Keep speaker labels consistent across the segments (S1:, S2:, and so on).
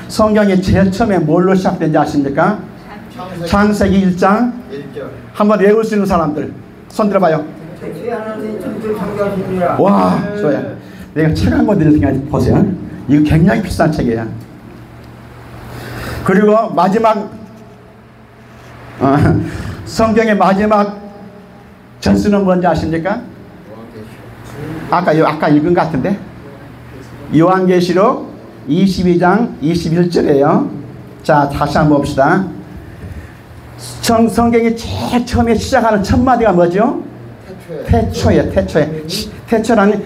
S1: 성경이 제일 처음에 뭘로 시작된지 아십니까? 창세기 1장. 한번 외울 수 있는 사람들 손 들어봐요. 와, 좋아요. 내가 책 한 권 드릴 생각이 보세요. 이거 굉장히 비싼 책이에요. 그리고 마지막 성경의 마지막 전수는 뭔지 아십니까? 아까 읽은 것 같은데 요한계시록 22장 21절이에요. 자, 다시 한번 봅시다. 성경이 제일 처음에 시작하는 첫 마디가 뭐죠? 태초에. 태초라는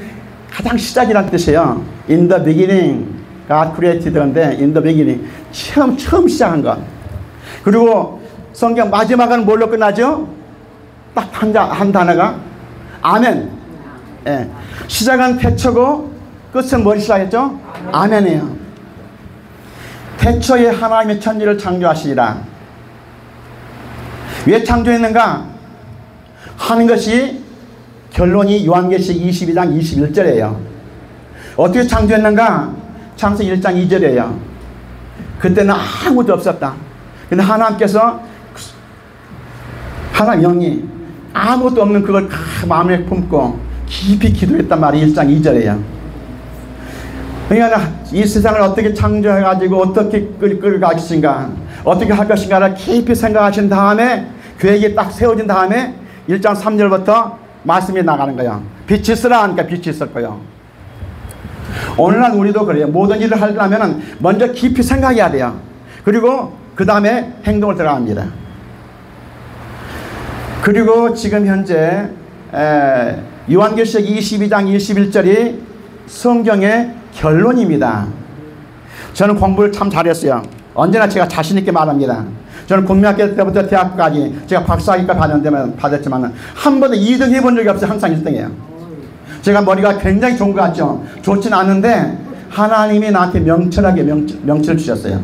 S1: 가장 시작이라는 뜻이에요. In the beginning God created 건데 in the beginning 처음 시작한 것. 그리고 성경 마지막은 뭘로 끝나죠? 딱 한 단어가 아멘. 예. 시작은 태초고 끝은 뭘 시작했죠? 아멘이에요. 태초에 하나님의 천지를 창조하시리라. 왜 창조했는가 하는 것이 결론이 요한계시록 22장 21절이에요. 어떻게 창조했는가? 창세기 1장 2절이에요. 그때는 아무도 없었다. 근데 하나님께서 하나님 영이 아무것도 없는 그걸 마음에 품고 깊이 기도했단 말이 1장 2절이에요. 그러니까 이 세상을 어떻게 창조해가지고 어떻게 끌어갈 것인가 어떻게 할 것인가를 깊이 생각하신 다음에 계획이 딱 세워진 다음에 1장 3절부터 말씀이 나가는 거예요. 빛이 있으라 하니까 빛이 있을 거예요. 오늘날 우리도 그래요. 모든 일을 하려면 먼저 깊이 생각해야 돼요. 그리고 그 다음에 행동을 들어갑니다. 그리고 지금 현재 요한계시록 22장 21절이 성경의 결론입니다. 저는 공부를 참 잘했어요. 언제나 제가 자신있게 말합니다. 저는 국민학교 때부터 대학까지 제가 박사학위까지 받았지만 한 번도 2등 해본 적이 없어요. 항상 1등이에요. 제가 머리가 굉장히 좋은 것 같죠? 좋진 않은데 하나님이 나한테 명철하게 명철을 주셨어요.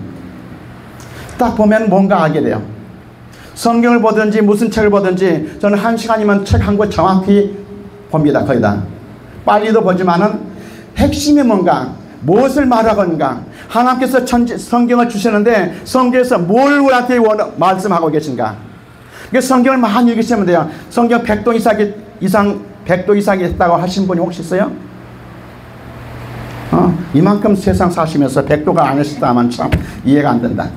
S1: 딱 보면 뭔가 알게 돼요. 성경을 보든지 무슨 책을 보든지 저는 1시간이면 책 한 권 정확히 봅니다. 거의 다. 빨리도 보지만은 핵심이 뭔가 무엇을 말하건가 하나님께서 성경을 주시는데 성경에서 뭘 우리한테 말씀하고 계신가. 그래서 성경을 많이 읽으시면 돼요. 성경 100도 이상이 했다고 하신 분이 혹시 있어요? 이만큼 세상 사시면서 100도가 안 했다 하면 참 이해가 안 된다.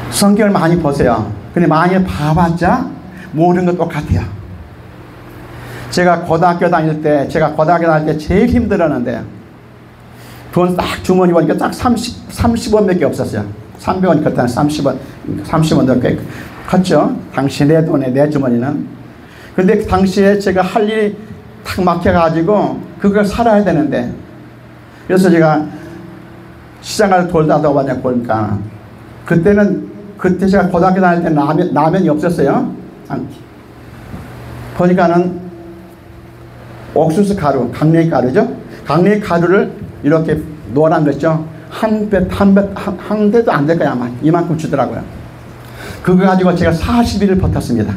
S1: 성경을 많이 보세요. 근데 많이 봐봤자 모든 것 똑같아요. 제가 고등학교 다닐 때 제일 힘들었는데 돈 딱 주머니 보니까 딱 30원밖에 없었어요. 300원 그때는 30원도 꽤 컸죠. 당시 내 돈에 내 주머니는. 근데 당시에 제가 할 일이 탁 막혀가지고 그걸 살아야 되는데 그래서 제가 시장을 돌다 보니까 그때 제가 고등학교 다닐 때 라면이 없었어요. 보니까는 옥수수 가루, 강냉이 가루죠. 강냉이 가루를 이렇게 노란 거 있죠. 한 대도 안 될 거야 아마. 이만큼 주더라고요. 그거 가지고 제가 40일을 버텼습니다.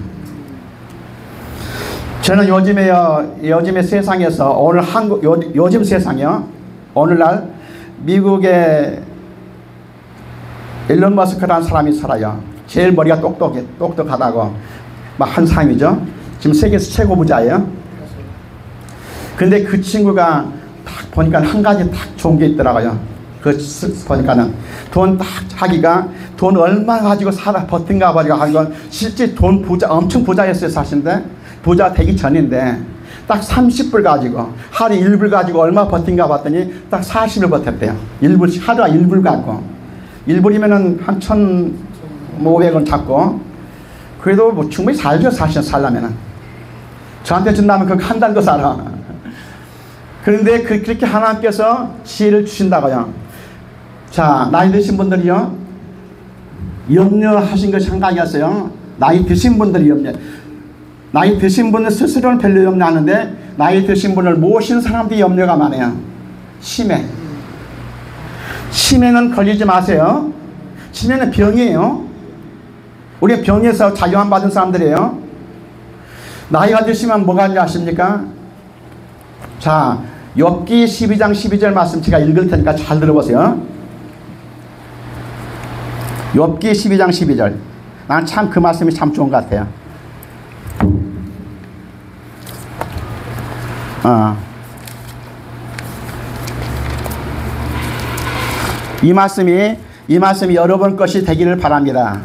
S1: 저는 요즘의 세상에서 오늘 요즘 세상이요. 오늘날 미국의 일론 머스크라는 사람이 살아요. 제일 머리가 똑똑하다고 막 한 사람이죠. 지금 세계에서 최고 부자예요. 근데 그 친구가 딱 보니까 한 가지 딱 좋은 게 있더라고요. 보니까는 돈 딱 자기가 돈 얼마 가지고 버틴가 가지고 한 건 실제 엄청 부자였어요. 사실인데 부자 되기 전인데 딱 30불 가지고 하루 1불 가지고 얼마 버틴가 봤더니 딱 40일 버텼대요. 하루에 1불 갖고 1불이면은 한 1,500원 잡고 그래도 뭐 충분히 살죠. 사실 살려면은 저한테 준다면 그거 한 달도 살아. 그런데 그렇게 하나님께서 지혜를 주신다고요. 자, 나이 드신 분들이요. 염려하신 것이 한 가지였어요. 나이 드신 분들이 나이 드신 분은 스스로는 별로 염려하는데 나이 드신 분을 모신 사람들이 염려가 많아요. 치매는 걸리지 마세요. 치매는 병이에요. 우리 병에서 자유함 받은 사람들이에요. 나이가 드시면 뭐가 하는지 아십니까? 자, 욥기 12장 12절 말씀 제가 읽을 테니까 잘 들어보세요. 욥기 12장 12절. 난 참 그 말씀이 참 좋은 것 같아요. 이 말씀이 여러분 것이 되기를 바랍니다.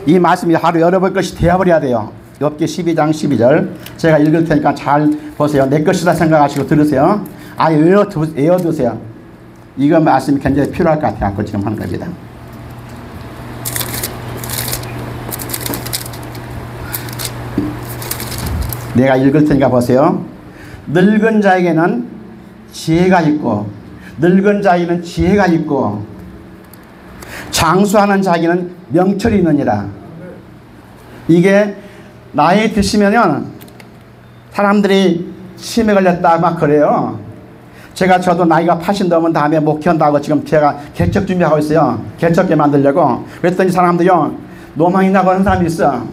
S1: 이 말씀이 하루 여러분 것이 되어버려야 돼요. 욥기 12장 12절 제가 읽을 테니까 잘 보세요. 내 것이다 생각하시고 들으세요. 아예 외워두세요. 이거 말씀이 굉장히 필요할 것 같아요. 지금 하는 겁니다. 내가 읽을 테니까 보세요. 늙은 자에게는 지혜가 있고 늙은 자에게는 지혜가 있고 장수하는 자에게는 명철이 있느니라. 이게 나이 드시면은 사람들이 치매 걸렸다 막 그래요. 저도 나이가 80 넘은 다음에 목회한다고 지금 제가 개척 준비하고 있어요. 개척계 만들려고. 그랬더니 사람들이요, 노망이 나고 하는 사람이 있어.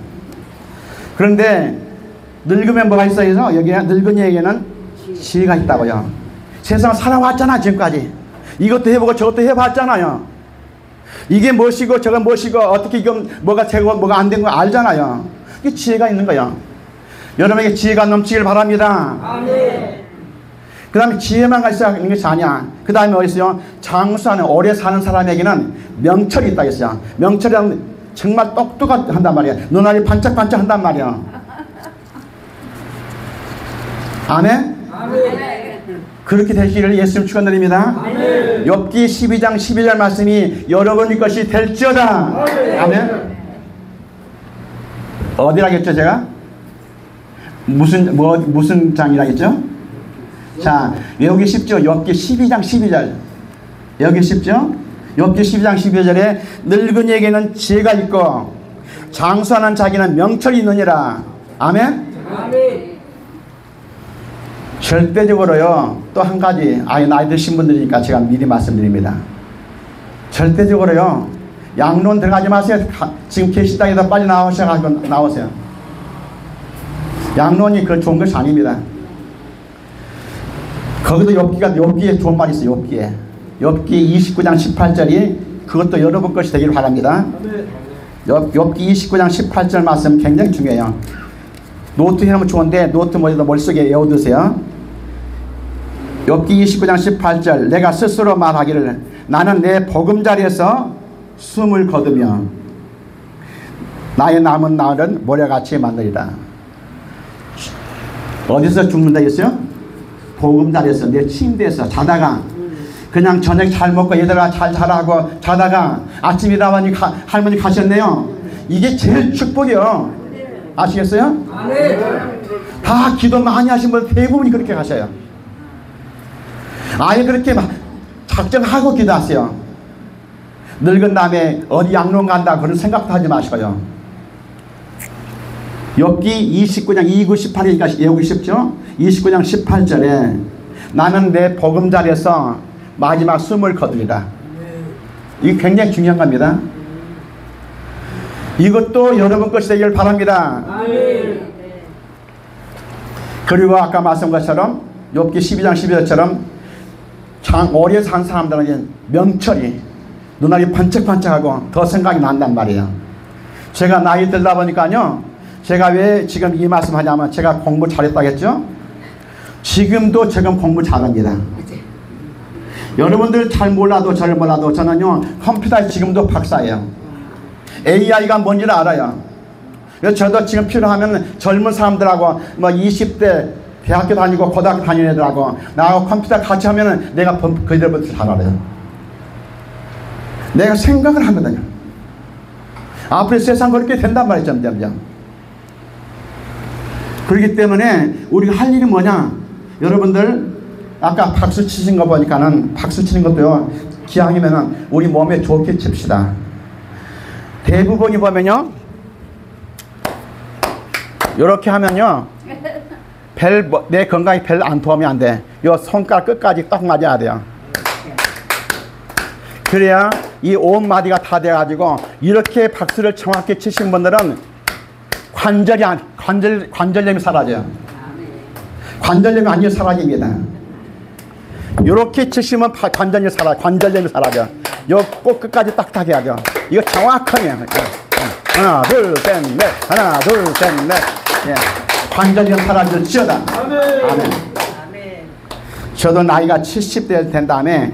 S1: 그런데 늙으면 뭐가 있어요? 여기 늙은이에게는 지혜가 있다고요. 세상 살아왔잖아. 지금까지 이것도 해보고 저것도 해봤잖아요. 이게 무엇이고 저건 무엇이고 어떻게 이건 뭐가 되고 뭐가 안 된 거 알잖아요. 이게 지혜가 있는 거예요. 여러분에게 지혜가 넘치길 바랍니다. 아멘. 그 다음에 지혜만 있는 것이 아니야. 그 다음에 어디 있어요? 장수하는 오래 사는 사람에게는 명철이 있다 했어요. 명철이란 정말 똑똑한단 말이야. 눈알이 반짝반짝 한단 말이야. 아멘? 아멘. 그렇게 되시기를 예수님 축원드립니다. 아멘. 욥기 12장 12절 말씀이 여러분의 것이 될지어다. 아멘. 어디라겠죠 제가? 무슨 장이라겠죠? 자, 외우기 쉽죠? 욥기 12장 12절. 여기 쉽죠? 욥기 12장 12절에 늙은이에게는 지혜가 있고 장수하는 자기는 명철이 있느니라. 아멘? 아멘. 절대적으로요, 또 한 가지, 나이 드신 분들이니까 제가 미리 말씀드립니다. 절대적으로요, 양론 들어가지 마세요. 지금 계시당에서 빨리 나오셔가지고 나오세요. 양론이 그 좋은 것이 아닙니다. 거기도 욥기에 좋은 말이 있어요. 욥기 29장 18절이 그것도 여러분 것이 되기를 바랍니다. 욥기 29장 18절 말씀 굉장히 중요해요. 노트 해놓으면 좋은데 노트 머릿속에 외워두세요. 욥기 29장 18절 내가 스스로 말하기를 나는 내 보금자리에서 숨을 거두며 나의 남은 날은 모래같이 만들리라. 어디서 죽는다 했어요? 보금자리에서 내 침대에서 자다가 그냥 저녁 잘 먹고 얘들아 잘 자라고 자다가 아침 일어나니 할머니 가셨네요. 이게 제일 축복이요. 아시겠어요? 다 기도 많이 하신 분 대부분이 그렇게 가셔요. 아예 그렇게 막 작정하고 기도하세요. 늙은 다음에 어디 양론 간다 그런 생각도 하지 마시고요. 욥기 29장 29, 18이니까 외우기 쉽죠? 29장 18절에 나는 내 보금자리에서 마지막 숨을 거두리라. 이게 굉장히 중요한 겁니다. 이것도 여러분 것이 되길 바랍니다. 아멘. 그리고 아까 말씀한 것처럼 욥기 12장 12절처럼 오래 산 사람들은 명철이 눈알이 반짝반짝하고 더 생각이 난단 말이에요. 제가 나이 들다 보니까요, 제가 왜 지금 이 말씀 하냐면 제가 공부 잘했다겠죠? 지금도 지금 공부 잘합니다. 여러분들 잘 몰라도 잘 몰라도 저는요 컴퓨터에 지금도 박사예요. AI가 뭔지를 알아요. 그래서 저도 지금 필요하면 젊은 사람들하고 20대 대학교 다니고 고등학교 다니는 애들하고 나하고 컴퓨터 같이 하면은 내가 그들부터 잘 알아요. 내가 생각을 하거든요. 앞으로 세상 그렇게 된단 말이죠. 점점. 그렇기 때문에 우리가 할 일이 뭐냐? 여러분들 아까 박수 치신 거 보니까는 박수 치는 것도요 기왕이면은 우리 몸에 좋게 칩시다. 대부분이 보면요 이렇게 하면요 내 건강에 별 안 도움이 안 돼. 요 손가락 끝까지 딱 맞아야 돼요. 그래야 이 온마디가 다 돼가지고 이렇게 박수를 정확히 치신 분들은 관절염이 사라져요. 관절염이 완전히 사라집니다. 요렇게 치시면 관절염이 사라져. 요 꼭 끝까지 딱딱해 하죠. 이거 정확하게. 하나, 둘, 셋, 넷. 하나, 둘, 셋, 넷. 예. 관절염 사라질지어다. 아멘. 저도 나이가 70대 된 다음에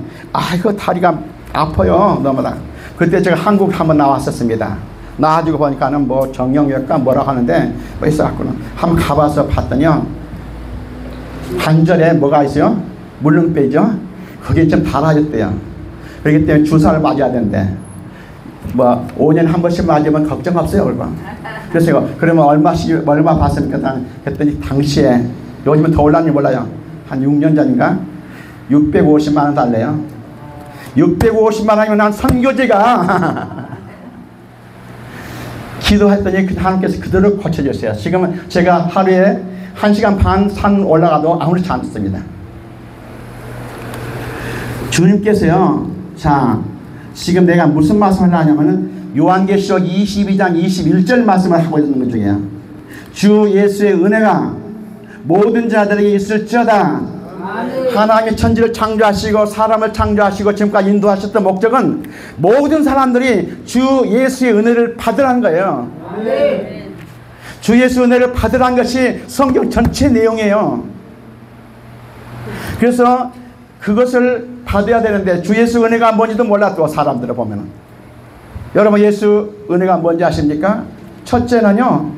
S1: 이거 다리가 아파요. 너무나. 그때 제가 한국 한번 나왔었습니다. 나와가지고 보니까는 뭐 정형외과 뭐라고 하는데 뭐 있어갖고는 한번 가봐서 봤더니요. 관절에 뭐가 있어요? 물렁빼죠? 그게 좀 달아졌대요. 그렇기 때문에 주사를 맞아야 되는데 뭐 5년에 한 번씩 맞으면 걱정 없어요. 얼마. 그래서 그러면 얼마 받습니까? 그랬더니 당시에 요즘은 더 올랐는지 몰라요. 한 6년 전인가 650만 원 달래요. 650만 원이면 난 선교제가 기도했더니 하나님께서 그대로 고쳐줬어요. 지금은 제가 하루에 1시간 반 산 올라가도 아무렇지 않습니다. 주님께서요. 자, 지금 내가 무슨 말씀을 하냐면은 요한계시록 22장 21절 말씀을 하고 있는 것 중이에요. 주 예수의 은혜가 모든 자들에게 있을지어다. 하나님의 천지를 창조하시고 사람을 창조하시고 지금까지 인도하셨던 목적은 모든 사람들이 주 예수의 은혜를 받으라는 거예요. 주 예수 은혜를 받으라는 것이 성경 전체 내용이에요. 그래서 그것을 받아야 되는데 주 예수 은혜가 뭔지도 몰랐고 사람들을 보면은 여러분 예수 은혜가 뭔지 아십니까? 첫째는요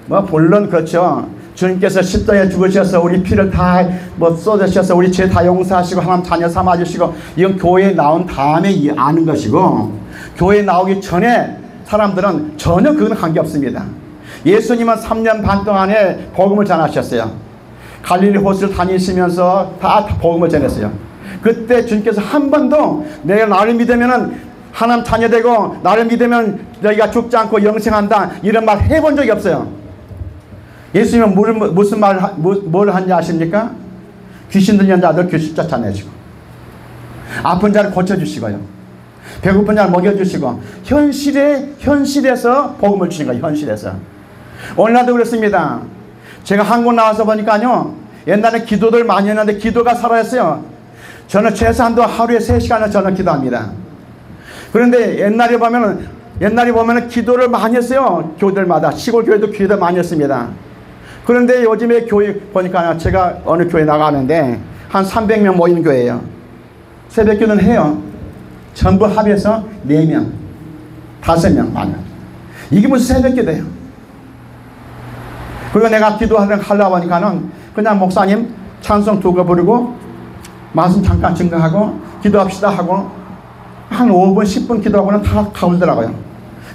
S1: 뭐 물론 그렇죠. 주님께서 십자가에 죽으셔서 우리 피를 다 쏟으셔서 우리 죄 다 용서하시고 하나님 자녀 삼아주시고 이건 교회에 나온 다음에 아는 것이고 교회에 나오기 전에 사람들은 전혀 그건 관계없습니다. 예수님은 3년 반 동안에 복음을 전하셨어요. 갈릴리 호수를 다니시면서 다 복음을 전했어요. 그때 주님께서 한 번도 내가 나를 믿으면은 하나님 자녀 되고 나를 믿으면 너희가 죽지 않고 영생한다 이런 말 해본 적이 없어요. 예수님은 무슨 뭘 한지 아십니까? 귀신 들린 자들 귀신 쫓아내시고 아픈 자를 고쳐주시고요. 배고픈 자를 먹여주시고 현실에서 복음을 주신 거예요. 현실에서. 오늘날도 그렇습니다. 제가 한국 나와서 보니까요. 옛날에 기도들 많이 했는데 기도가 사라졌어요. 저는 최소한도 하루에 3시간을 저는 기도합니다. 그런데 옛날에 보면은 기도를 많이 했어요. 교회들마다. 시골 교회도 기도 많이 했습니다. 그런데 요즘에 교회 보니까 제가 어느 교회 나가는데 한 300명 모이는 교회예요. 새벽기도는 해요. 전부 합해서 4명, 5명 많아요. 이게 무슨 새벽기도예요. 그리고 내가 기도하려고 하니까는 그냥 목사님 찬송 2곡 부르고 말씀 잠깐 증거하고 기도합시다 하고 한 5분 10분 기도하고는 다 가울더라고요.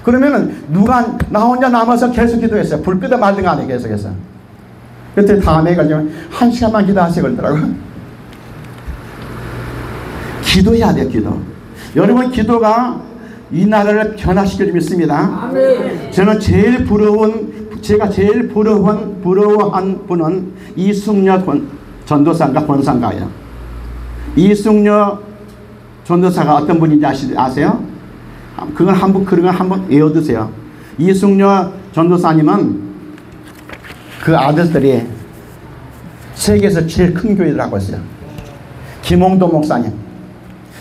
S1: 그러면은 누가 나 혼자 남아서 계속 기도했어요. 불 끄다 말든 간에 계속해서. 그때 다음에 가지고 1시간만 기도하세요 그러더라고요. 기도해야 돼요. 기도. 여러분 기도가 이 나라를 변화시켜 줄 믿습니다. 저는 제가 제일 부러워한 분은 이숙녀 전도사인가 권사인가요. 이숙녀 전도사가 어떤 분인지 아세요? 그건 한번 외워두세요. 이숙녀 전도사님은 그 아들들이 세계에서 제일 큰 교회라고 했어요. 김홍도 목사님,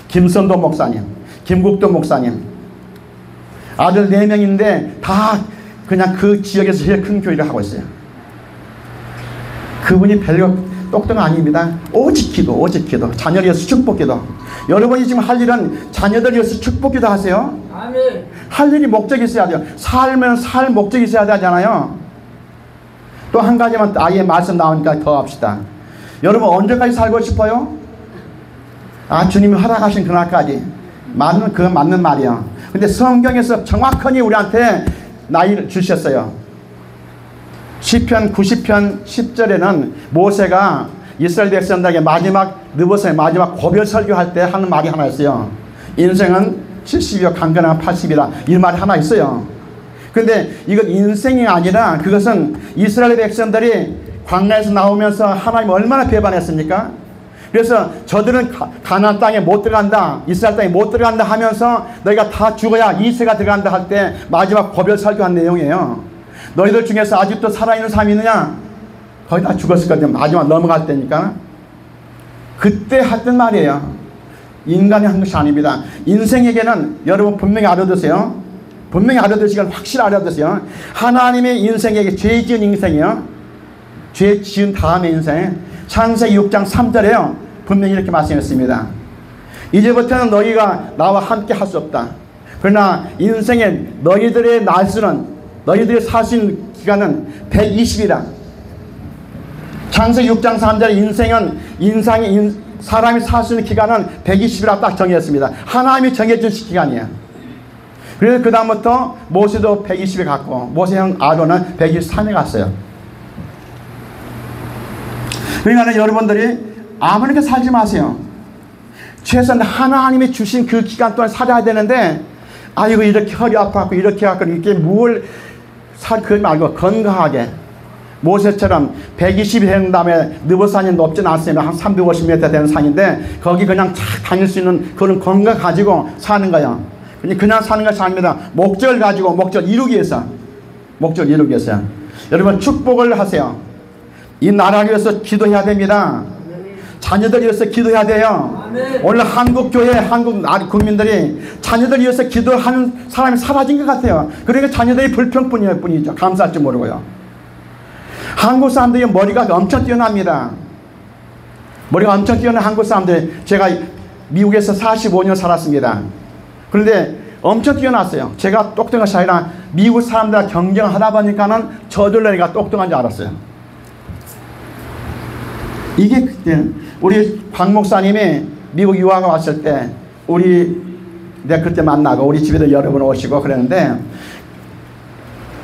S1: 김선도 목사님, 김국도 목사님 아들 4명인데 다 그냥 그 지역에서 제일 큰 교회를 하고 있어요. 그분이 별거 똑똑 아닙니다. 오직 기도. 자녀를 위해서 축복기도. 여러분이 지금 할 일은 자녀들 위해서 축복기도 하세요. 아멘. 할 일이 목적이 있어야 돼요. 살면 살 목적이 있어야 되잖아요. 또 한 가지만 아예 말씀 나오니까 더 합시다. 여러분 언제까지 살고 싶어요? 주님이 허락하신 그날까지. 그건 맞는 말이에요. 근데 성경에서 정확하게 우리한테 나이를 주셨어요. 시편 90편 10절에는 모세가 이스라엘 백성들에게 마지막 고별 설교할 때 하는 말이 하나 있어요. 인생은 70이요 강건한 80이라 이 말이 하나 있어요. 그런데 이건 인생이 아니라 그것은 이스라엘 백성들이 광야에서 나오면서 하나님 얼마나 배반했습니까? 그래서 저들은 가나안 땅에 못 들어간다, 이스라엘 땅에 못 들어간다 하면서 너희가 다 죽어야 이세가 들어간다 할 때 마지막 고별 설교한 내용이에요. 너희들 중에서 아직도 살아있는 사람이 있느냐? 거의 다 죽었을 건데 마지막 넘어갈 때니까 그때 했던 말이에요. 인간이 한 것이 아닙니다. 인생에게는 여러분 분명히 알아두세요. 분명히 알아두시길 확실히 알아두세요. 하나님의 인생에게 죄 지은 인생이요. 죄 지은 다음의 인생. 창세기 6장 3절에요. 분명히 이렇게 말씀했습니다. 이제부터는 너희가 나와 함께 할 수 없다. 그러나 인생에 너희들의 날수는 너희들이 살 수 있는 기간은 120이라. 창세기 6장 3절에 인생은 사람이 살 수 있는 기간은 120이라 딱 정했습니다. 하나님이 정해준 기간이에요. 그래서 그 다음부터 모세도 120에 갔고 모세 형 아론은 123에 갔어요. 그러니까 여러분들이 아무렇게 살지 마세요. 최소한 하나님이 주신 그 기간 동안 살아야 되는데 아이고 이렇게 허리 아파갖고 이렇게 해갖고 이렇게 뭘 그러지 말고 건강하게 모세처럼 120이 된 다음에 느보산이 높진 않습니다. 한 350m 되는 산인데 거기 그냥 착 다닐 수 있는 그런 건강 가지고 사는 거예요. 그냥 사는 것이 아닙니다. 목적을 가지고 목적을 이루기 위해서 여러분 축복을 하세요. 이 나라를 위해서 기도해야 됩니다. 자녀들 위해서 기도해야 돼요. 오늘 한국교회 한국 국민들이 자녀들 위해서 기도하는 사람이 사라진 것 같아요. 그러니까 자녀들이 불평뿐이죠. 감사할 줄 모르고요. 한국 사람들이 머리가 엄청 뛰어납니다. 머리가 엄청 뛰어난 한국 사람들. 제가 미국에서 45년 살았습니다. 그런데 엄청 뛰어났어요. 제가 똑똑한 것이 아니라 미국 사람들과 경쟁을 하다 보니까는 저절로 내가 똑똑한 줄 알았어요. 이게 그때 우리 곽 목사님이 미국 유학을 왔을 때 내가 그때 만나고 우리 집에도 여러 분 오시고 그랬는데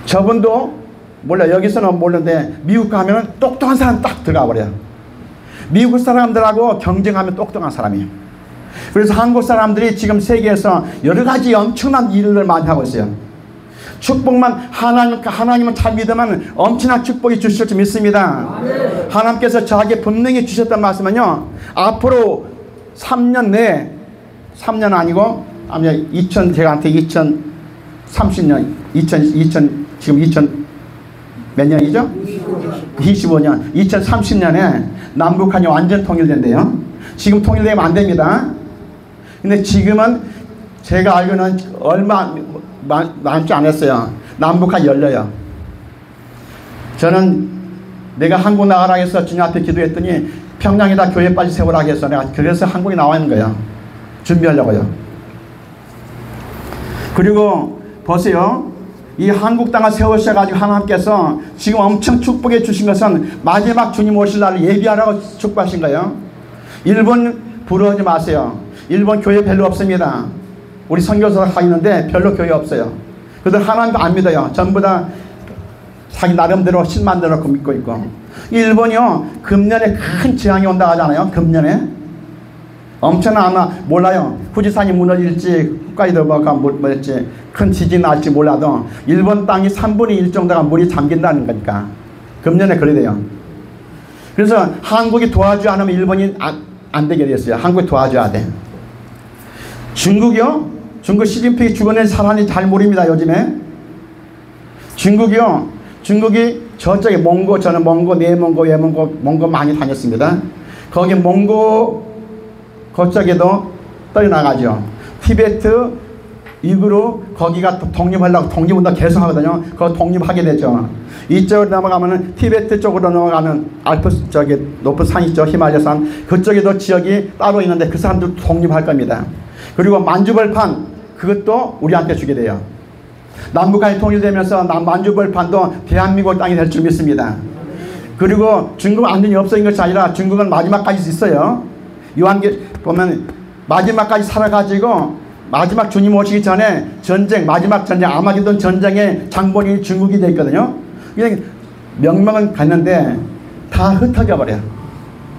S1: 저분도 몰라 여기서는 모르는데 미국 가면 똑똑한 사람 딱 들어가 버려요. 미국 사람들하고 경쟁하면 똑똑한 사람이에요. 그래서 한국 사람들이 지금 세계에서 여러 가지 엄청난 일을 많이 하고 있어요. 축복만 하나님은 잘 믿으면 엄청난 축복이 주실 줄 믿습니다. 하나님께서 저에게 분명히 주셨던 말씀은요. 앞으로 3년 내에 3년 아니고 제가한테 2030년 지금 2000 몇 년이죠? 25년 2030년에 남북한이 완전 통일된대요. 지금 통일되면 안 됩니다. 근데 지금은 제가 알기로는 얼마 많지 않았어요. 남북한 열려요. 저는 내가 한국 나가라 해서 주님 앞에 기도했더니 평양에다 교회 빨리 세우라 해서 내가 그래서 한국에 나와 있는 거예요. 준비하려고요. 그리고 보세요. 이 한국 땅을 세우셔가지고 하나님께서 지금 엄청 축복해 주신 것은 마지막 주님 오실 날을 예비하라고 축복하신 거예요. 일본 부러워하지 마세요. 일본 교회 별로 없습니다. 우리 선교사가 가 있는데 별로 교회 없어요. 그들 하나님도 안 믿어요. 전부 다 자기 나름대로 신 만들어 놓고 믿고 있고. 일본이요 금년에 큰 재앙이 온다 하잖아요. 금년에 엄청난 아마 몰라요. 후지산이 무너질지 홋카이도가 뭐였지 큰 지진 날지 몰라도 일본 땅이 3분의 1 정도가 물이 잠긴다는 거니까 금년에 그래 돼요. 그래서 한국이 도와주지 않으면 일본이 안 되게 됐어요. 한국이 도와줘야 돼. 중국이요? 중국 시진핑이 죽어낸 사람이 잘 모릅니다. 요즘에 중국이요. 중국이 저쪽에 몽고 저는 몽고 내몽고 외몽고 몽고 많이 다녔습니다. 거기 몽고 그쪽에도 떠나가죠. 티베트 이후로 거기가 독립하려고 독립운동 계속 하거든요. 그거 독립하게 되죠. 이쪽으로 넘어가면은 티베트 쪽으로 넘어가면 알프스 저기 높은 산 있죠. 히말라야산 그쪽에도 지역이 따로 있는데 그 사람들 독립할 겁니다. 그리고 만주벌판 그것도 우리한테 주게 돼요. 남북한이 통일되면서 만주벌판도 대한민국 땅이 될 줄 믿습니다. 그리고 중국은 완전히 없어진 것이 아니라 중국은 마지막까지 있어요. 요한계 보면 마지막까지 살아가지고 마지막 주님 오시기 전에 전쟁 마지막 전쟁 아마게돈 전쟁의 장본인이 중국이 되어 있거든요. 그냥 명명은 갔는데 다 흩어져 버려요.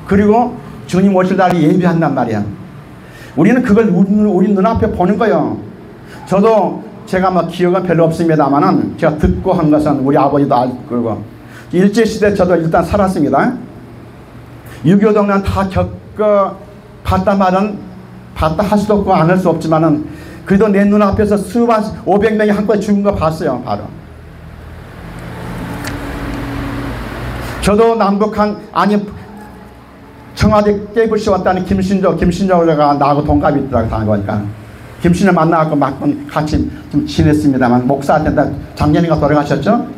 S1: 그리고 주님 오실 날이 예비한단 말이야. 우리는 그걸 우리 눈앞에 보는 거예요. 저도 제가 뭐 기억은 별로 없습니다만은 제가 듣고 한 것은 우리 아버지도 알고 일제시대 저도 일단 살았습니다. 6.25 동란 다 봤단 말은 봤다 할 수도 없고 안 할 수 없지만은 그래도 내 눈앞에서 수만 500명이 한꺼번에 죽은 거 봤어요. 바로 저도 남북한 아니 청와대 깨부시 왔다는 김신조가 나하고 동갑이 있더라고, 다는 거니까. 김신조 만나갖고 막 같이 좀 지냈습니다만, 목사한테 작년인가 돌아가셨죠?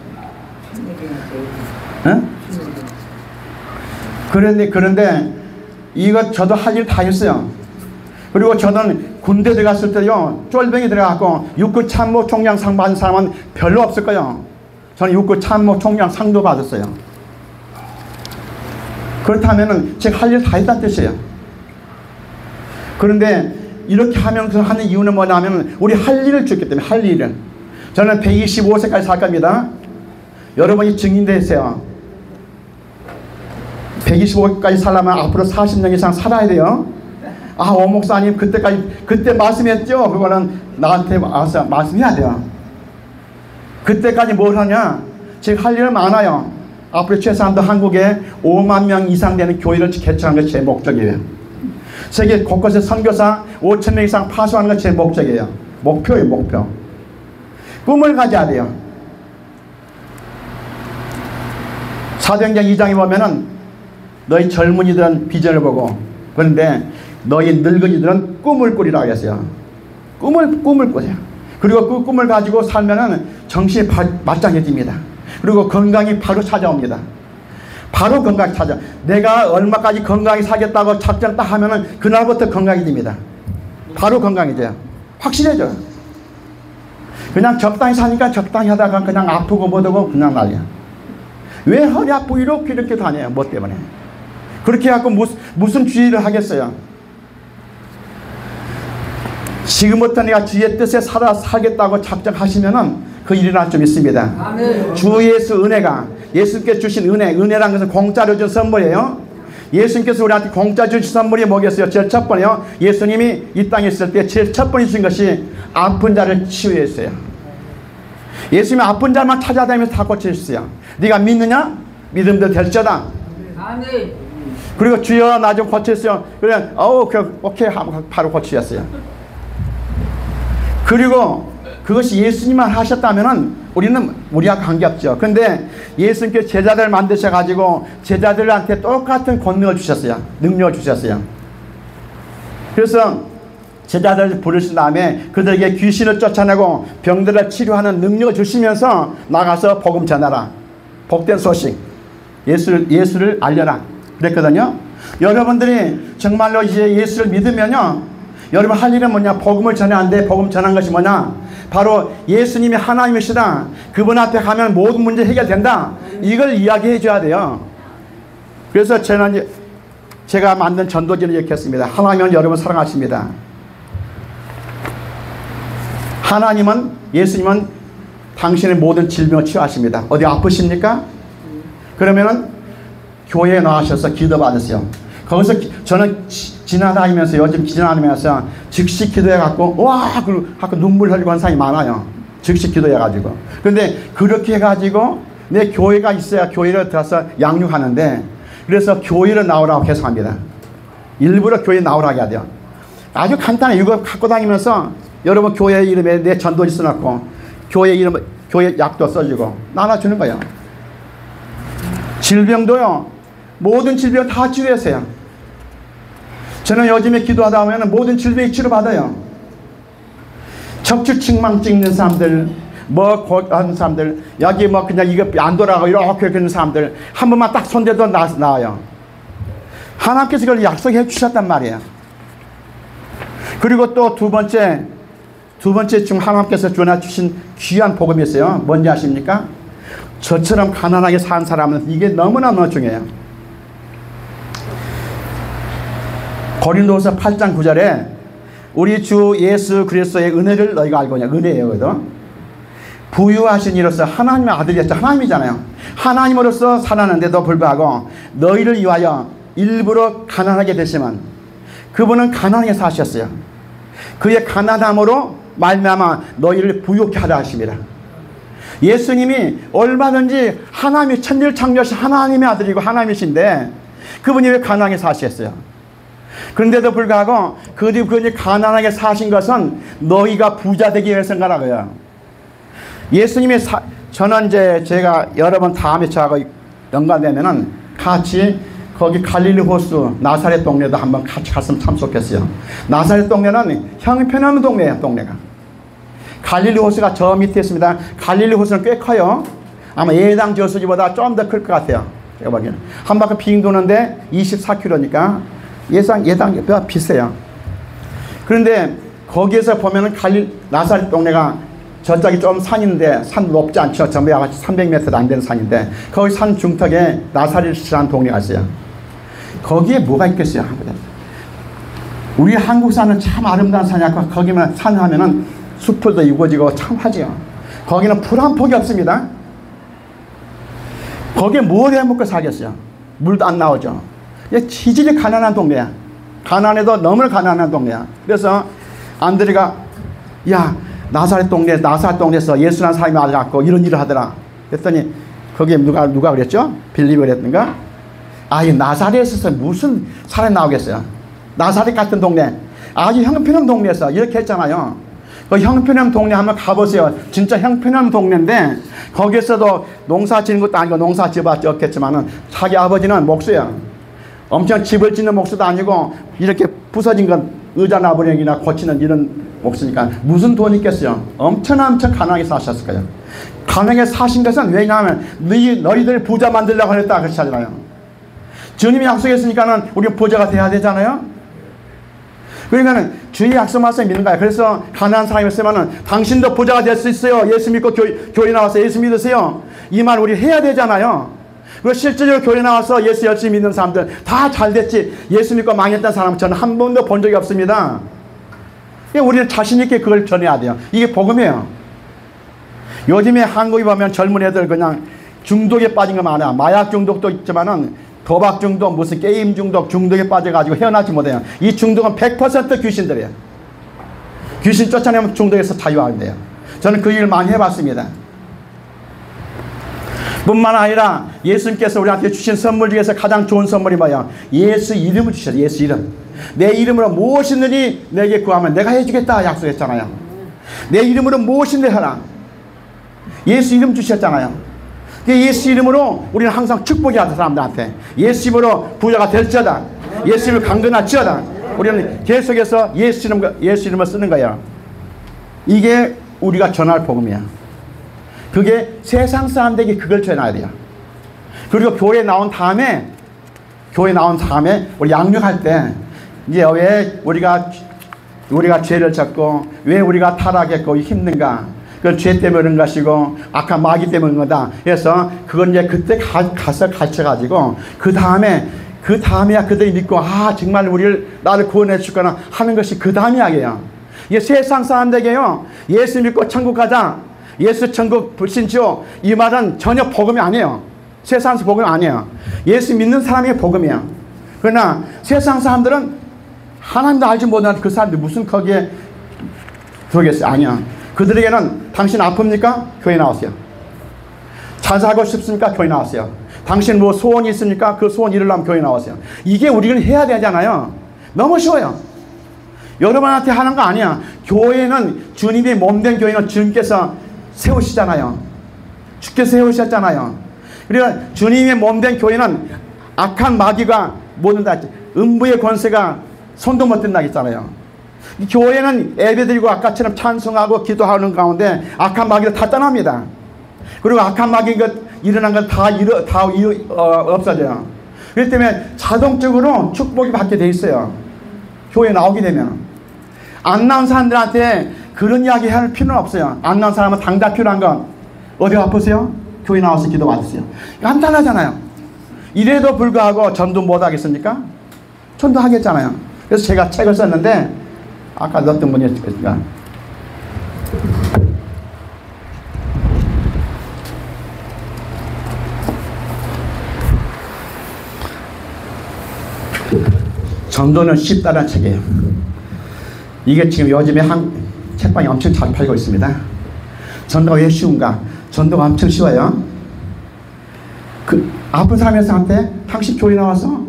S1: 응? 그런데 이거 저도 할 일 다 했어요. 그리고 저는 군대 들어갔을 때요, 쫄병이 들어가고 육군 참모 총장 상 받은 사람은 별로 없을 거예요. 저는 육군 참모 총장 상도 받았어요. 그렇다면은 제가 할 일 다 했다는 뜻이에요. 그런데 이렇게 하면서 하는 이유는 뭐냐면 우리 할 일을 줬기 때문에, 할 일을. 저는 125세까지 살 겁니다. 여러분이 증인되세요. 125세까지 살려면 앞으로 40년 이상 살아야 돼요. 아, 오 목사님 그때 말씀했죠? 그거는 나한테 와서 말씀해야 돼요. 그때까지 뭘 하냐? 제가 할 일 많아요. 앞으로 최소한도 한국에 5만 명 이상 되는 교회를 개척하는 게 제 목적이에요. 세계 곳곳에 선교사 5천 명 이상 파수하는 게 제 목적이에요. 목표예요, 목표. 꿈을 가져야 돼요. 사도행전 2장에 보면은 너희 젊은이들은 비전을 보고, 그런데 너희 늙은이들은 꿈을 꾸리라고 했어요. 꿈을 꾸세요. 그리고 그 꿈을 가지고 살면은 정신이 말짱해집니다. 그리고 건강이 바로 찾아옵니다. 바로 건강이 찾아. 내가 얼마까지 건강히 살겠다고 작정 딱 하면은 그날부터 건강해집니다. 바로 건강해져요. 확실해져요. 그냥 적당히 사니까 적당히 하다가 그냥 아프고 못하고 그냥 난리야. 왜 허리 아프고 이렇게 다녀요? 뭐 때문에? 그렇게 해갖고 무슨 주의를 하겠어요? 지금부터 내가 주의 뜻에 살겠다고 작정하시면은 그 일어날 좀 있습니다. 아멘. 주 예수 은혜가, 예수님께 주신 은혜라는 것은 공짜로 준 선물이에요. 예수님께서 우리한테 공짜 주신 선물이 뭐겠어요? 제일 첫 번이요. 예수님이 이 땅에 있을 때 제일 첫 번에 주신 것이 아픈 자를 치유했어요. 예수님이 아픈 자만 찾아다니면서 다 고쳐주셨어요. 네가 믿느냐? 믿음도 될지어다. 아멘. 그리고 주여 나 좀 고쳐주세요. 그래, 오케이 하고 바로 고치셨어요. 그리고 그것이 예수님만 하셨다면은 우리는 우리와 관계없죠. 근데 예수님께서 제자들 만드셔가지고 제자들한테 똑같은 권능을 주셨어요. 능력을 주셨어요. 그래서 제자들 부르신 다음에 그들에게 귀신을 쫓아내고 병들을 치료하는 능력을 주시면서 나가서 복음 전하라. 복된 소식. 예수를 알려라. 그랬거든요. 여러분들이 정말로 이제 예수를 믿으면요, 여러분 할 일은 뭐냐? 복음을 전해야 하는데 복음 전한 것이 뭐냐? 바로 예수님이 하나님이시다. 그분 앞에 가면 모든 문제 해결된다. 이걸 이야기해 줘야 돼요. 그래서 제가 만든 전도지를 이렇게 했습니다. 하나님은 여러분 사랑하십니다. 하나님은, 예수님은 당신의 모든 질병을 치유하십니다. 어디 아프십니까? 그러면은 교회에 나가셔서 기도 받으세요. 거기서 저는 지나다니면서, 요즘 지나다니면서 즉시 기도해갖고 하고 눈물 흘리고 하는 사람이 많아요. 즉시 기도해가지고. 근데 그렇게 해가지고 내 교회가 있어야 교회를 들어서 양육하는데, 그래서 교회를 나오라고 계속 합니다. 일부러 교회 나오라고 해야 돼요. 아주 간단해. 이거 갖고 다니면서 여러분 교회 이름에 내 전도지 써놓고 교회 이름, 교회 약도 써주고 나눠주는 거예요. 질병도요, 모든 질병 다 치료했어요. 저는 요즘에 기도하다 보면 모든 질병이 치료받아요. 척추측망증 있는 사람들, 하는 사람들, 여기 그냥 이거 안 돌아가고 이렇게 되는 사람들 한 번만 딱 손대도 나와요. 하나님께서 그걸 약속해 주셨단 말이에요. 그리고 또 두 번째 지금 하나님께서 주신 귀한 복음이 있어요. 뭔지 아십니까? 저처럼 가난하게 산 사람은 이게 너무나 중요해요. 고린도후서 8장 9절에 우리 주 예수 그리스도의 은혜를 너희가 알고 있냐. 은혜예요. 그래도 부유하신 이로서 하나님의 아들이었죠. 하나님이잖아요. 하나님으로서 살았는데도 불구하고 너희를 위하여 일부러 가난하게 되시면 그분은 가난하게 사셨어요. 그의 가난함으로 말미암아 너희를 부유케 하라 하십니다. 예수님이 얼마든지 하나님이 천지를 창조하신 하나님의 아들이고 하나님이신데 그분이 왜 가난하게 사셨어요? 그런데도 불구하고 그분이 가난하게 사신 것은 너희가 부자 되기 위해서인가라고요. 예수님이 저는 이제 제가 여러 번 다음에 저하고 연관되면은 같이 거기 갈릴리 호수 나사렛 동네도 한번 같이 갔으면 참 좋겠어요. 나사렛 동네는 형편없는 동네예요. 동네가. 갈릴리 호수가 저 밑에 있습니다. 갈릴리 호수는 꽤 커요. 아마 예당 저수지보다 좀 더 클 것 같아요. 제가 보기에는. 한 바퀴 빙 도는데 24km니까 예당보다 비싸요. 그런데 거기에서 보면은 나사렛 동네가 저쪽이 좀 산인데, 산 높지 않죠. 전부 300m도 안 되는 산인데, 거기 산 중턱에 나사렛이라는 동네가 있어요. 거기에 뭐가 있겠어요? 우리 한국 산은 참 아름다운 산이야. 거기만 산 하면은 숲도 이고지고 참 하지요. 거기는 풀 한 폭이 없습니다. 거기에 뭘 해먹고 살겠어요? 물도 안 나오죠. 지질이 가난한 동네야. 가난해도 너무 가난한 동네야. 그래서 안드레가, 야, 나사렛 동네에서 예수라는 사람이 와갖고 이런 일을 하더라. 그랬더니 거기에 누가 그랬죠? 빌립이 그랬던가? 이 나사렛에서 무슨 사람이 나오겠어요? 나사렛 같은 동네, 아주 형편없는 동네에서 이렇게 했잖아요. 그 형편없는 동네 한번 가보세요. 진짜 형편없는 동네인데 거기에서도 농사 짓는 것도 아니고, 농사 지어봤겠지만은 자기 아버지는 목수야. 엄청 집을 짓는 목수도 아니고 이렇게 부서진 건 의자 나부랭이나 고치는 이런 목수니까 무슨 돈이 있겠어요? 엄청 가난하게 사셨을 거예요. 가난하게 사신 것은 왜냐하면 너희들 부자 만들려고 했다 그렇지 않아요. 주님이 약속했으니까는 우리가 부자가 돼야 되잖아요. 그러니까는 주의 약속 말씀을 믿는 거야. 그래서 가난한 사람이었으면은 당신도 부자가 될 수 있어요. 예수 믿고 교회 나와서 예수 믿으세요. 이 말 우리 해야 되잖아요. 그리고 실제로 교회 나와서 예수 열심히 믿는 사람들 다 잘 됐지, 예수 믿고 망했던 사람은 저는 한 번도 본 적이 없습니다. 우리는 자신 있게 그걸 전해야 돼요. 이게 복음이에요. 요즘에 한국에 보면 젊은 애들 그냥 중독에 빠진 거 많아. 마약 중독도 있지만은 도박 중독, 무슨 게임 중독에 빠져가지고 헤어나지 못해요. 이 중독은 100% 귀신들이에요. 귀신 쫓아내면 중독에서 자유한대요. 저는 그 일을 많이 해봤습니다. 뿐만 아니라 예수님께서 우리한테 주신 선물 중에서 가장 좋은 선물이 뭐야? 예수 이름을 주셨어요. 예수 이름. 내 이름으로 무엇이든지 내게 구하면 내가 해주겠다 약속했잖아요. 내 이름으로 무엇이든지 하라. 예수 이름 주셨잖아요. 예수 이름으로 우리는 항상 축복이 하다 사람들한테. 예수 이름으로 부자가 될지어다. 예수 이름을 강건할지어다. 우리는 계속해서 예수 이름을 쓰는 거예요. 이게 우리가 전할 복음이야. 그게 세상 사람들에게 그걸 전해야 돼요. 그리고 교회 나온 다음에 우리 양육할 때 이제 왜 우리가 죄를 졌고 왜 우리가 타락했고 힘든가? 그건 죄 때문에 그런 것이고 악한 마귀 때문에 그런 거다. 그래서 그건 이제 그때 가서 가르쳐가지고 그 다음에야 그들이 믿고 정말 나를 구원해 줄 거나 하는 것이 그 다음 이야기예요. 이게 세상 사람들에게요, 예수 믿고 천국 가자, 예수 천국 불신지요, 이 말은 전혀 복음이 아니에요. 세상에서 복음이 아니에요. 예수 믿는 사람이 복음이에요. 그러나 세상 사람들은 하나님도 알지 못하는 그 사람들 무슨 거기에 들어오겠어요? 아니야. 그들에게는 당신 아픕니까? 교회 나오세요. 잘 살고 싶습니까? 교회 나오세요. 당신 뭐 소원이 있습니까? 그 소원 이루려면 교회 나오세요. 이게 우리는 해야 되잖아요. 너무 쉬워요. 여러분한테 하는 거 아니야. 교회는 주님이 몸된 교회는 주님께서 세우시잖아요. 주께서 세우셨잖아요. 그러니까 주님의 몸된 교회는 악한 마귀가 못 온다. 음부의 권세가 손도 못 댄다 했잖아요. 교회는 예배드리고 아까처럼 찬송하고 기도하는 가운데 악한 마귀를 다 떠납니다. 그리고 악한 마귀가 일어난 건 다 없어져요. 그렇기 때문에 자동적으로 축복이 받게 돼 있어요. 교회 나오게 되면. 안 나온 사람들한테 그런 이야기 할 필요는 없어요. 안 나온 사람은 당장 필요한 건 어디 아프세요? 교회 나와서 기도 받으세요. 간단하잖아요. 이래도 불구하고 전도 못 하겠습니까? 전도 하겠잖아요. 그래서 제가 책을 썼는데 아까 어떤 분이 했을까? 전도는 쉽다는 책이에요. 이게 지금 요즘에 책방이 엄청 잘 팔고 있습니다. 전도가 왜 쉬운가? 전도가 엄청 쉬워요. 아픈 사람한테 당신 교회 나와서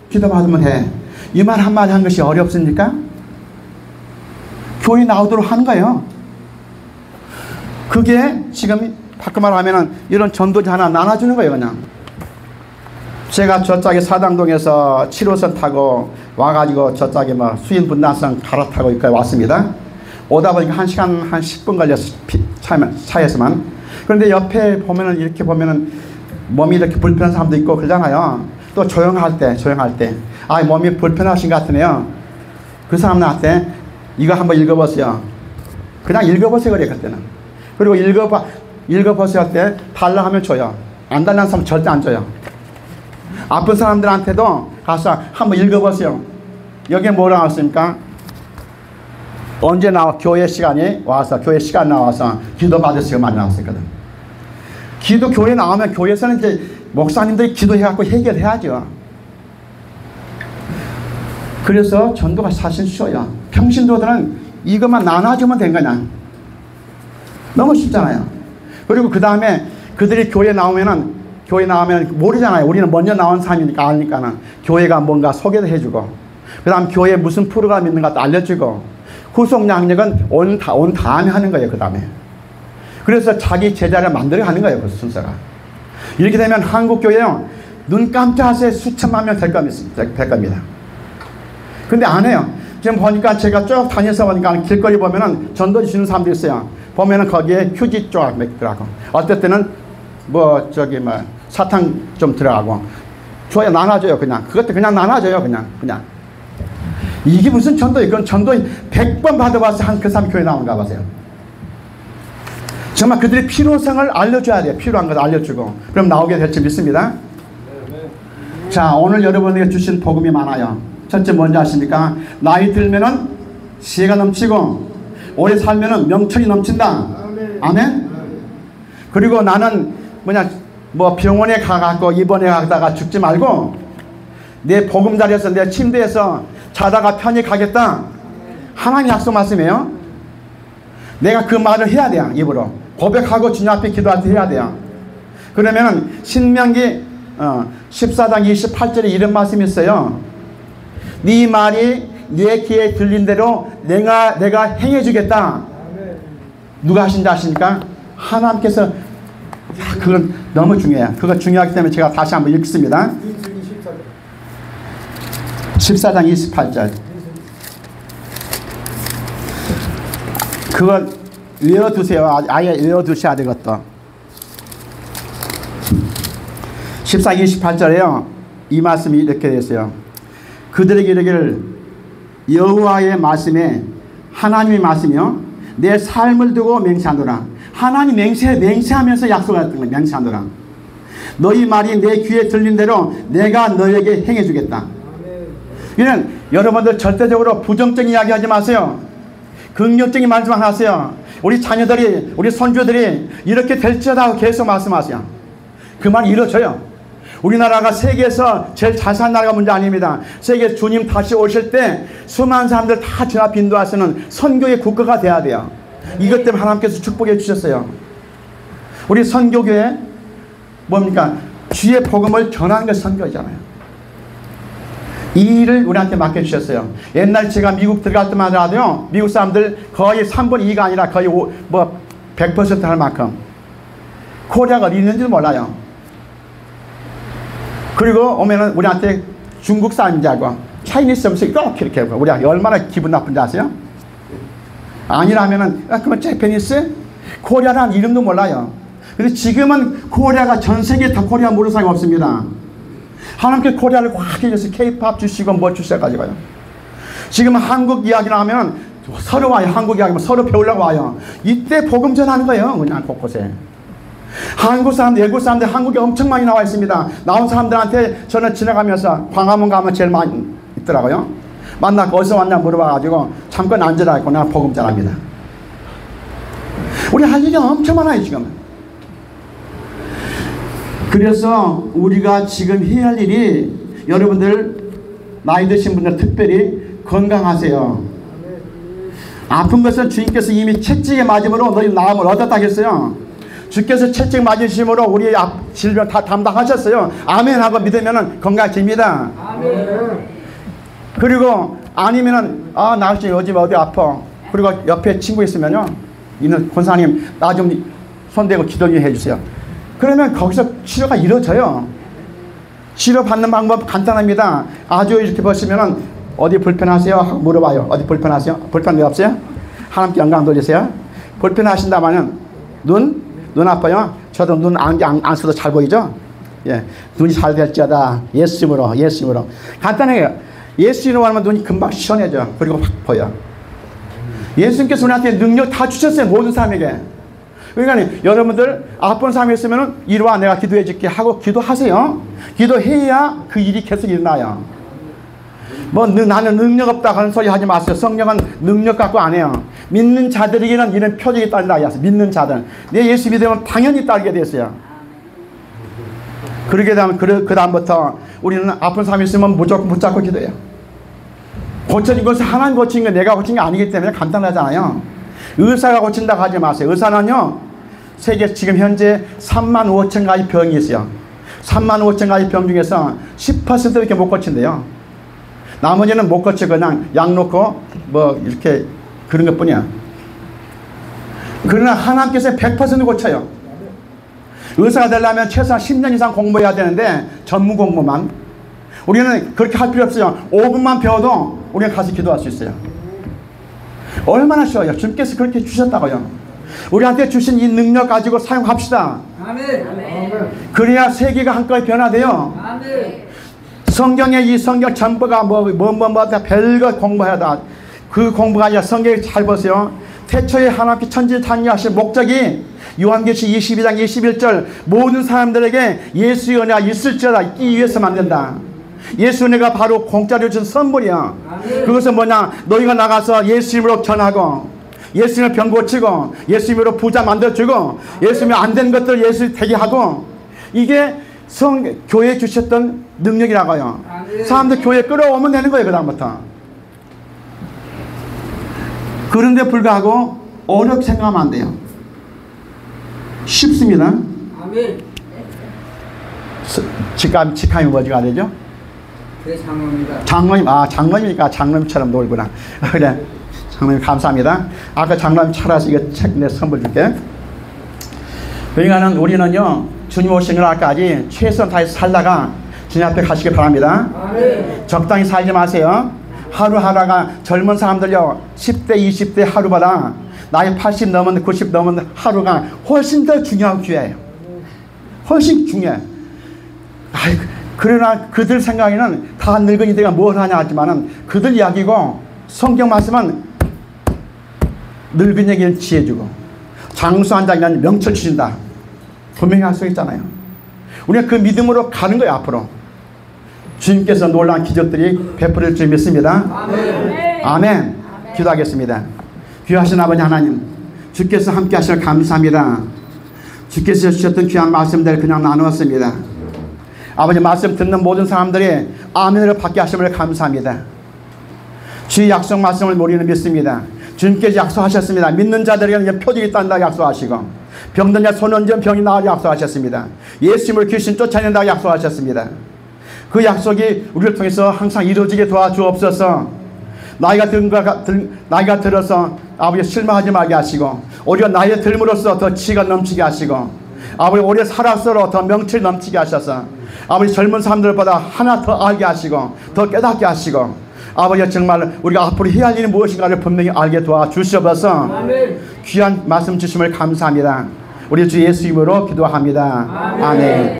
S1: 기도 받으면 해. 이 말 한마디 한 것이 어렵습니까? 교회 나오도록 하는 거예요. 그게 지금 바꿔 말하면 이런 전도지 하나 나눠주는 거예요. 그냥 제가 저쪽에 사당동에서 7호선 타고 와가지고 저쪽에 뭐 수인 분당선 갈아타고 여기까지 왔습니다. 오다 보니까 1시간 한 10분 걸렸어. 차에서만. 그런데 옆에 보면은 이렇게 보면은 몸이 이렇게 불편한 사람도 있고 그러잖아요. 또 조용할 때. 아, 몸이 불편하신 것 같으네요. 그 사람 나한테 이거 한번 읽어보세요. 그냥 읽어보세요. 그래, 그때는. 그리고 읽어보세요 할 때 달라 하면 줘요. 안 달라는 사람 절대 안 줘요. 아픈 사람들한테도 가서 한번 읽어보세요. 여기에 뭐라고 나왔습니까? 언제 나와? 교회 시간에 와서, 교회 시간 나와서 기도 받으세요. 많이 나왔었거든. 기도 교회 나오면 교회에서는 이제 목사님들이 기도해갖고 해결해야죠. 그래서 전도가 사실 쉬워요. 평신도들은 이것만 나눠주면 된 거냐. 너무 쉽잖아요. 그리고 그 다음에 그들이 교회 나오면 모르잖아요. 우리는 먼저 나온 사람이니까 아니까는 교회가 뭔가 소개도 해주고, 그 다음 교회에 무슨 프로그램이 있는가 알려주고, 후속 양력은 온 다음에 하는 거예요. 그 다음에. 그래서 자기 제자를 만들어 가는 거예요. 그 순서가. 이렇게 되면 한국교회요, 눈 깜짝할 새 수천만 명 될 겁니다. 근데 안 해요. 지금 보니까 제가 쭉 다녀서 보니까 길거리 보면은 전도 주는 사람들이 있어요. 보면은 거기에 휴지 쫙 맥더라고. 어떨 때는 사탕 좀 들어가고. 줘야 나눠줘요. 그것도 그냥 나눠줘요. 그냥. 이게 무슨 전도예요? 그건 전도 100번 받아봐서 한 그 사람 교회 나온가 보세요. 정말 그들의 필요성을 알려줘야 돼요. 필요한 걸 알려주고. 그럼 나오게 될지 믿습니다. 자, 오늘 여러분에게 주신 복음이 많아요. 첫째 뭔지 아십니까? 나이 들면은 지혜가 넘치고, 오래 살면은 명철이 넘친다. 아멘? 그리고 나는 병원에 가갖고 입원해 가다가 죽지 말고, 내 보금자리에서 내 침대에서 자다가 편히 가겠다. 하나님 약속 말씀이에요. 내가 그 말을 해야 돼요. 입으로 고백하고 주님 앞에 기도할 때 해야 돼요. 그러면은 신명기 14장 28절에 이런 말씀이 있어요. 네 말이 내 귀에 들린 대로 내가 행해주겠다. 누가 하신지 아십니까? 하나님께서. 그건 너무 중요해요. 그거 중요하기 때문에 제가 다시 한번 읽습니다. 14장 28절. 그걸 외워두세요. 아예 외워두셔야 되겠다. 14장 28절에요. 이 말씀이 이렇게 되었어요. 그들에게 이르기를 여호와의 말씀에, 하나님의 말씀이요, 내 삶을 두고 맹세하노라. 하나님 맹세하면서 약속했던 거예요. 맹세하노라. 너희 말이 내 귀에 들린 대로 내가 너에게 행해주겠다. 이는 여러분들 절대적으로 부정적인 이야기 하지 마세요. 긍정적인 말씀만 하세요. 우리 자녀들이, 우리 손주들이 이렇게 될지어다 계속 말씀하세요. 그 말 이루어져요. 우리나라가 세계에서 제일 잘 사는 나라가 문제 아닙니다. 세계 주님 다시 오실 때 수많은 사람들 다 주 앞에 인도하시는 선교의 국가가 돼야 돼요. 이것 때문에 하나님께서 축복해 주셨어요. 우리 선교교회 뭡니까? 주의 복음을 전하는 게 선교잖아요. 이 일을 우리한테 맡겨주셨어요. 옛날 제가 미국 들어갈 때만 하더라도요, 미국 사람들 거의 3분의 2가 아니라 거의 100% 할 만큼 코리아가 어디 있는지도 몰라요. 그리고 오면은 우리한테 중국 사람인지 알고 차이니스 점수 이렇게 하고, 우리가 얼마나 기분 나쁜지 아세요? 아니라면은 그러면 재패니스? 코리아라는 이름도 몰라요. 근데 지금은 코리아가 전 세계에 다 코리아 모르는 사람이 없습니다. 하나님께 코리아를 확 해줘서 K-팝 주시고 뭐 주셔가지고요. 지금 한국 이야기를 하면 서로 와요. 한국 이야기면 서로 배우려고 와요. 이때 복음 전하는 거예요. 그냥 곳곳에. 한국 사람들, 외국 사람들 한국에 엄청 많이 나와 있습니다. 나온 사람들한테 저는 지나가면서 광화문 가면 제일 많이 있더라고요. 만나고 어디서 왔냐 물어봐가지고 잠깐 앉으라 했고 내가 복음 전합니다. 우리 할 일이 엄청 많아요 지금. 그래서 우리가 지금 해야 할 일이, 여러분들 나이 드신 분들 특별히 건강하세요. 아픈 것은 주님께서 이미 채찍에 맞음으로 너희 나음을 얻었다 했어요. 주께서 채찍 맞으심으로 우리의 질병 다 담당하셨어요. 아멘 하고 믿으면 건강해집니다. 아멘. 그리고 아니면은 나 요즘 어디 아파. 그리고 옆에 친구 있으면요, 있는 권사님 나 좀 손대고 기도 좀 해주세요. 그러면 거기서 치료가 이루어져요. 치료받는 방법 간단합니다. 아주 이렇게 보시면은 어디 불편하세요? 하고 물어봐요. 어디 불편하세요? 불편 왜 없어요? 하나님께 영광 돌리세요. 불편하신다면은 눈 아파요? 저도 눈 안 써도 잘 보이죠? 예, 눈이 잘 될지어다. 예수님으로, 예수님으로. 간단해요. 예수님으로 하면 눈이 금방 시원해져. 그리고 확 보여. 예수님께서 우리한테 능력 다 주셨어요. 모든 사람에게. 그러니까 여러분들 아픈 사람이 있으면 이리 와 내가 기도해 줄게 하고 기도하세요. 기도해야 그 일이 계속 일어나요. 뭐 나는 능력 없다 하는 소리 하지 마세요. 성령은 능력 갖고 안 해요. 믿는 자들에게는 이런 표적이 따른다. 믿는 자들. 내 예수 믿으면 당연히 따르게 됐어요. 그러게 되면 그 다음부터 우리는 아픈 사람이 있으면 무조건 붙잡고 기도해요. 고쳐진 것은 하나님 고친 게 내가 고친 게 아니기 때문에 간단하잖아요. 의사가 고친다고 하지 마세요. 의사는요, 세계 지금 현재 3만 5천 가지 병이 있어요. 3만 5천 가지 병 중에서 10%밖에 못 고친대요. 나머지는 못 고쳐 그냥 약 놓고 뭐 이렇게 그런 것 뿐이야. 그러나 하나님께서 100% 고쳐요. 의사가 되려면 최소한 10년 이상 공부해야 되는데 전문 공부만. 우리는 그렇게 할 필요 없어요. 5분만 배워도 우리는 가서 기도할 수 있어요. 얼마나 쉬워요. 주님께서 그렇게 주셨다고요. 우리한테 주신 이 능력 가지고 사용합시다. 아멘. 그래야 세계가 한꺼번에 변화돼요. 아멘. 성경에 이 성경 전부가 다 별거 공부하다. 그 공부가 아니라 성경을 잘 보세요. 태초에 하나님께 천지를 창조하신 목적이 요한계시록 22장 21절 모든 사람들에게 예수의 은혜가 있을지어다 있기 위해서 만든다. 예수 은혜가 바로 공짜로 준 선물이야. 그것은 뭐냐? 너희가 나가서 예수님으로 전하고 예수님을 병 고치고 예수님으로 부자 만들어주고 예수님이 안 된 것들 예수 되게 하고 이게 교회에 주셨던 능력이라고요. 사람들 교회에 끌어오면 되는 거예요. 그 다음부터. 그런데 불구하고 어렵게 생각하면 안 돼요. 쉽습니다. 직함이 뭐지가 되죠? 장로입니다. 장로님, 장로님이니까 장로님처럼 놀구나. 그래, 장로님 감사합니다. 아까 장로님 차라서 이거 책 내 선물 줄게. 그러니까는 우리는요, 주님 오신 날까지 최선 다해서 살다가 주님 앞에 가시길 바랍니다. 적당히 살지 마세요. 하루하루가 젊은 사람들요, 10대, 20대 하루보다 나이 80 넘은 90 넘은 하루가 훨씬 더 중요한 기회예요. 훨씬 중요해. 그러나 그들 생각에는 다 늙은이들이 뭘 하냐 하지만은 그들 이야기고 성경 말씀은 늙은이에게는 지혜 주고 장수 장자에게는 명철 주신다. 분명히 할 수 있잖아요. 우리가 그 믿음으로 가는 거예요. 앞으로 주님께서 놀라운 기적들이 베풀릴 줄 믿습니다. 아멘. 아멘. 기도하겠습니다. 귀하신 아버지 하나님, 주께서 함께 하시길 감사합니다. 주께서 주셨던 귀한 말씀들 그냥 나누었습니다. 아버지 말씀 듣는 모든 사람들이 아멘을 받게 하심을 감사합니다. 주의 약속 말씀을 우리는 믿습니다. 주님께서 약속하셨습니다. 믿는 자들에게는 표적이 있다고 약속하시고 병든 자 손 얹은 병이 나으리 약속하셨습니다. 예수님을 귀신 쫓아낸다고 약속하셨습니다. 그 약속이 우리를 통해서 항상 이루어지게 도와주옵소서. 나이가 들어서 아버지 실망하지 말게 하시고 우리가 나이에 들므로써 더 지가 넘치게 하시고 아버지 오래 살아서로 더 명철이 넘치게 하셔서 아버지 젊은 사람들보다 하나 더 알게 하시고 더 깨닫게 하시고 아버지 정말 우리가 앞으로 해야 할 일이 무엇인가를 분명히 알게 도와주시옵소서. 귀한 말씀 주심을 감사합니다. 우리 주 예수 이름으로 기도합니다. 아멘.